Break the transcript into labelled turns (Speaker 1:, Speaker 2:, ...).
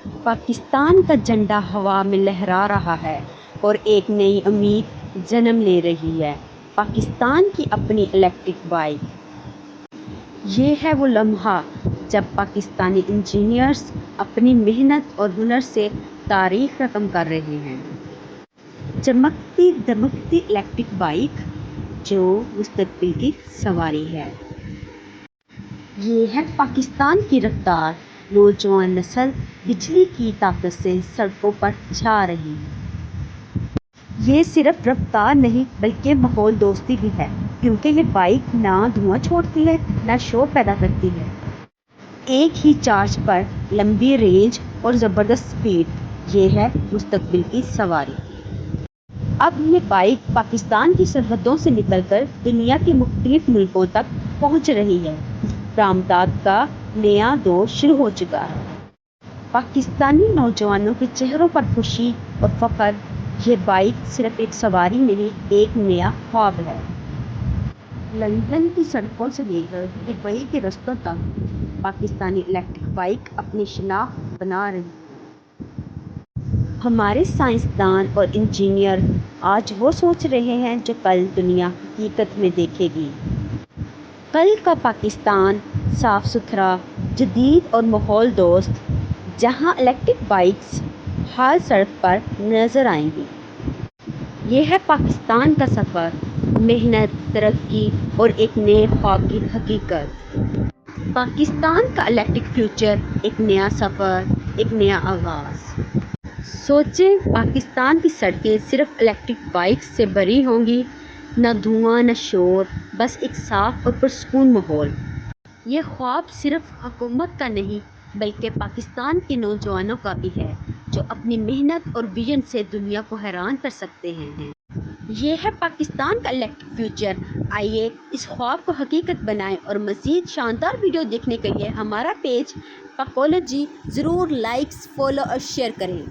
Speaker 1: پاکستان کا جھنڈا ہوا میں لہرا رہا ہے اور ایک نئی امید جنم لے رہی ہے۔ پاکستان کی اپنی الیکٹرک بائیک۔ یہ ہے وہ لمحہ جب پاکستانی انجینئرز اپنی محنت اور ہنر سے تاریخ رقم کر رہے ہیں۔ چمکتی دمکتی الیکٹرک بائیک جو مستقبل کی سواری ہے۔ یہ ہے پاکستان کی رفتار۔ نوجوان نسل بجلی کی طاقت سے سڑکوں پر چھا رہی ہے۔ یہ صرف رفتار نہیں بلکہ ماحول دوستی بھی ہے کیونکہ یہ بائیک نہ دھواں چھوڑتی ہے نہ شور پیدا کرتی ہے۔ ایک ہی چارج پر لمبی رینج اور زبردست سپیڈ۔ یہ ہے مستقبل کی سواری۔ اب یہ بائیک پاکستان کی سرحدوں سے نکل کر دنیا کے مختلف ملکوں تک پہنچ رہی ہے۔ برآمدات کا نیا دور شروع ہو چکا ہے۔ پاکستانی نوجوانوں کے چہروں پر خوشی اور فخر۔ یہ بائیک صرف ایک سواری نہیں، ایک نیا خواب ہے۔ لندن کی سڑکوں سے لے کر دبئی کے رستوں تک پاکستانی الیکٹرک بائیک اپنی شناخت بنا رہی ہے۔ ہمارے سائنسدان اور انجینئر آج وہ سوچ رہے ہیں جو کل دنیا حقیقت میں دیکھے گی۔ کل کا پاکستان صاف ستھرا، جدید اور ماحول دوست، جہاں الیکٹرک بائیکس ہر سڑک پر نظر آئیں گی۔ یہ ہے پاکستان کا سفر، محنت، ترقی اور ایک نئے خواب کی حقیقت۔ پاکستان کا الیکٹرک فیوچر، ایک نیا سفر، ایک نیا آغاز۔ سوچیں، پاکستان کی سڑکیں صرف الیکٹرک بائیکس سے بھری ہوں گی، نہ دھواں نہ شور، بس ایک صاف اور پرسکون ماحول۔ یہ خواب صرف حکومت کا نہیں بلکہ پاکستان کے نوجوانوں کا بھی ہے جو اپنی محنت اور وژن سے دنیا کو حیران کر سکتے ہیں۔ یہ ہے پاکستان کا الیکٹرک فیوچر۔ آئیے اس خواب کو حقیقت بنائیں اور مزید شاندار ویڈیو دیکھنے کے لیے ہمارا پیج پاکولوجی ضرور لائک، فالو اور شیئر کریں۔